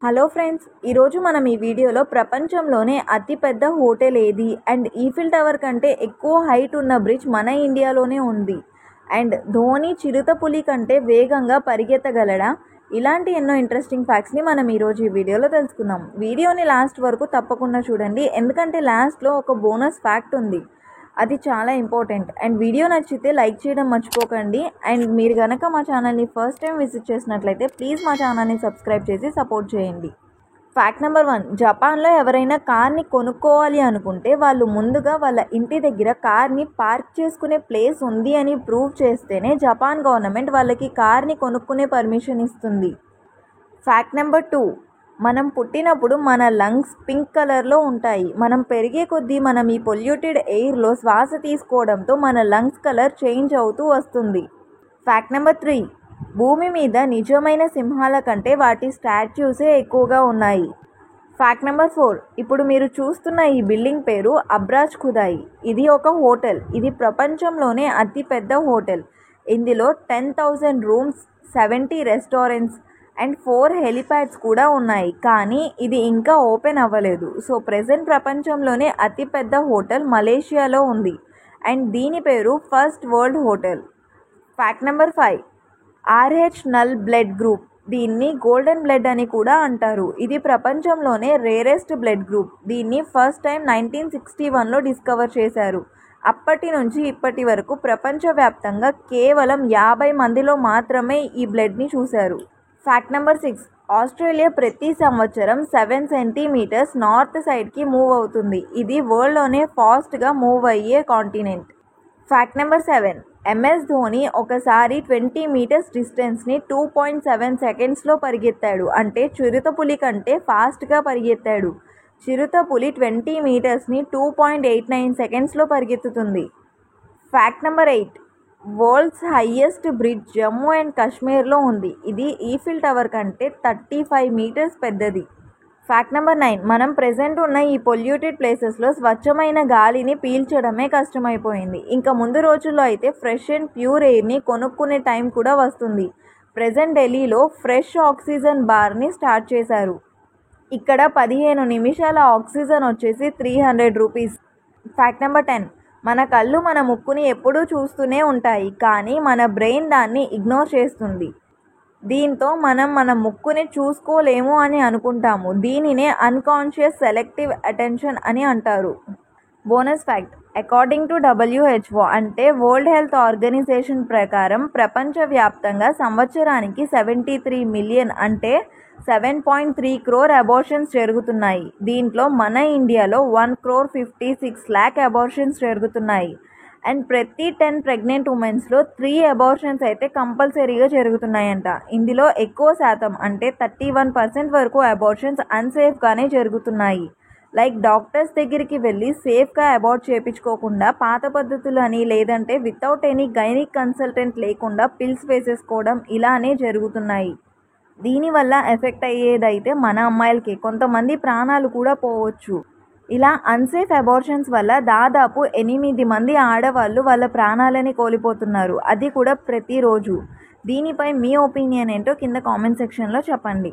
Hello friends, ఈరోజు మనం ఈ వీడియోలో ప్రపంచంలోనే అతిపెద్ద హోటల్ ఏది అండ్ ఈఫిల్ టవర్ కంటే ఎక్కువ హైట్ ఉన్న బ్రిడ్జ్ మన ఇండియాలోనే ఉంది అండ్ ధోని చిరుతపులి కంటే వేగంగా పరిగెత్తగలడా? ఇలాంటి ఎన్నో ఇంట్రెస్టింగ్ ఫ్యాక్ట్స్ని మనం ఈరోజు ఈ వీడియోలో తెలుసుకుందాం. వీడియోని లాస్ట్ వరకు తప్పకుండా చూడండి, ఎందుకంటే లాస్ట్లో ఒక బోనస్ ఫ్యాక్ట్ ఉంది, అది చాలా ఇంపార్టెంట్. అండ్ వీడియో నచ్చితే లైక్ చేయడం మర్చిపోకండి. అండ్ మీరు కనుక మా ఛానల్ని ఫస్ట్ టైం విజిట్ చేసినట్లయితే ప్లీజ్ మా ఛానల్ని సబ్స్క్రైబ్ చేసి సపోర్ట్ చేయండి. ఫ్యాక్ట్ నెంబర్ 1, జపాన్లో ఎవరైనా కార్ని కొనుక్కోవాలి అనుకుంటే వాళ్ళు ముందుగా వాళ్ళ ఇంటి దగ్గర కార్ని పార్క్ చేసుకునే ప్లేస్ ఉంది అని ప్రూవ్ చేస్తేనే జపాన్ గవర్నమెంట్ వాళ్ళకి కార్ని కొనుక్కునే పర్మిషన్ ఇస్తుంది. ఫ్యాక్ట్ నెంబర్ 2, మనం పుట్టినప్పుడు మన లంగ్స్ పింక్ కలర్లో ఉంటాయి. మనం పెరిగే కొద్దీ మనం ఈ పొల్యూటెడ్ ఎయిర్లో శ్వాస తీసుకోవడంతో మన లంగ్స్ కలర్ చేంజ్ అవుతూ వస్తుంది. ఫ్యాక్ట్ నెంబర్ 3, భూమి మీద నిజమైన సింహాల కంటే వాటి స్టాచ్యూసే ఎక్కువగా ఉన్నాయి. ఫ్యాక్ట్ నెంబర్ 4, ఇప్పుడు మీరు చూస్తున్న ఈ బిల్డింగ్ పేరు అబ్రాజ్ ఖుదాయి. ఇది ఒక హోటల్. ఇది ప్రపంచంలోనే అతిపెద్ద హోటల్. ఇందులో 10,000 రూమ్స్, 70 రెస్టారెంట్స్ అండ్ 4 హెలిప్యాడ్స్ కూడా ఉన్నాయి, కానీ ఇది ఇంకా ఓపెన్ అవ్వలేదు. సో ప్రెజెంట్ ప్రపంచంలోనే అతిపెద్ద హోటల్ మలేషియాలో ఉంది అండ్ దీని పేరు first world hotel. Fact number 5, RH null blood group, దీన్ని గోల్డెన్ బ్లడ్ అని కూడా అంటారు. ఇది ప్రపంచంలోనే రేరెస్ట్ బ్లడ్ గ్రూప్. దీన్ని ఫస్ట్ టైం 1961లో డిస్కవర్ చేశారు. అప్పటి నుంచి ఇప్పటి వరకు ప్రపంచవ్యాప్తంగా కేవలం 50 మందిలో మాత్రమే ఈ బ్లడ్ని చూశారు. ఫ్యాక్ట్ నెంబర్ 6, ఆస్ట్రేలియా ప్రతి సంవత్సరం 7 సెంటీమీటర్స్ నార్త్ సైడ్కి మూవ్ అవుతుంది. ఇది వరల్డ్లోనే ఫాస్ట్గా మూవ్ అయ్యే continent. Fact number 7, MS Dhoni ఒకసారి 20 మీటర్స్ డిస్టెన్స్ని 2.7 సెకండ్స్లో పరిగెత్తాడు. అంటే చిరుతపులి కంటే ఫాస్ట్గా పరిగెత్తాడు. చిరుతపులి 20 మీటర్స్ని 2.89 సెకండ్స్లో పరిగెత్తుతుంది. Fact number 8, world's highest bridge Jammu and కాశ్మీర్లో ఉంది. ఇది ఈఫిల్ టవర్ కంటే 35 మీటర్స్ పెద్దది. ఫ్యాక్ట్ నెంబర్ 9, మనం ప్రెజెంట్ ఉన్న ఈ పొల్యూటెడ్ ప్లేసెస్లో స్వచ్ఛమైన గాలిని పీల్చడమే కష్టమైపోయింది. ఇంకా ముందు రోజుల్లో అయితే ఫ్రెష్ అండ్ ప్యూర్ ఎయిర్ని కొనుక్కునే టైం కూడా వస్తుంది. ప్రెజెంట్ ఢిల్లీలో ఫ్రెష్ ఆక్సిజన్ బార్ని స్టార్ట్ చేశారు. ఇక్కడ 15 నిమిషాల ఆక్సిజన్ వచ్చేసి 300 రూపీస్. ఫ్యాక్ట్ నెంబర్ 10, మన కళ్ళు మన ముక్కుని ఎప్పుడూ చూస్తూనే ఉంటాయి, కానీ మన బ్రెయిన్ దాన్ని ఇగ్నోర్ చేస్తుంది. దీంతో మనం మన ముక్కుని చూసుకోలేము అని అనుకుంటాము. దీనినే అన్కాన్షియస్ సెలెక్టివ్ అటెన్షన్ అని అంటారు. Bonus fact, according to WHO అంటే వరల్డ్ హెల్త్ ఆర్గనైజేషన్ ప్రకారం ప్రపంచవ్యాప్తంగా సంవత్సరానికి 73 మిలియన్ అంటే 7.3 crore అబార్షన్స్ జరుగుతున్నాయి. దీంట్లో మన ఇండియాలో 1,56,00,000 అబార్షన్స్ జరుగుతున్నాయి. అండ్ ప్రతి 10 ప్రెగ్నెంట్ ఉమెన్స్లో 3 అబార్షన్స్ అయితే కంపల్సరీగా జరుగుతున్నాయంట. ఇందులో ఎక్కువ శాతం అంటే 31% వరకు అబార్షన్స్ అన్సేఫ్గానే జరుగుతున్నాయి. లైక్ డాక్టర్స్ దగ్గరికి వెళ్ళి సేఫ్గా అబార్ట్ చేయించుకోకుండా పాత పద్ధతులు అని, లేదంటే వితౌట్ ఎనీ గైనిక్ కన్సల్టెంట్ లేకుండా పిల్స్ వేసేసుకోవడం ఇలానే జరుగుతున్నాయి. దీనివల్ల ఎఫెక్ట్ అయ్యేదైతే మన అమ్మాయిలకి, కొంతమంది ప్రాణాలు కూడా పోవచ్చు. ఇలా అన్సేఫ్ అబార్షన్స్ వల్ల దాదాపు 8 మంది ఆడవాళ్ళు వాళ్ళ ప్రాణాలని కోల్పోతున్నారు, అది కూడా ప్రతిరోజు. దీనిపై మీ ఒపీనియన్ ఏంటో కింద కామెంట్ సెక్షన్లో చెప్పండి.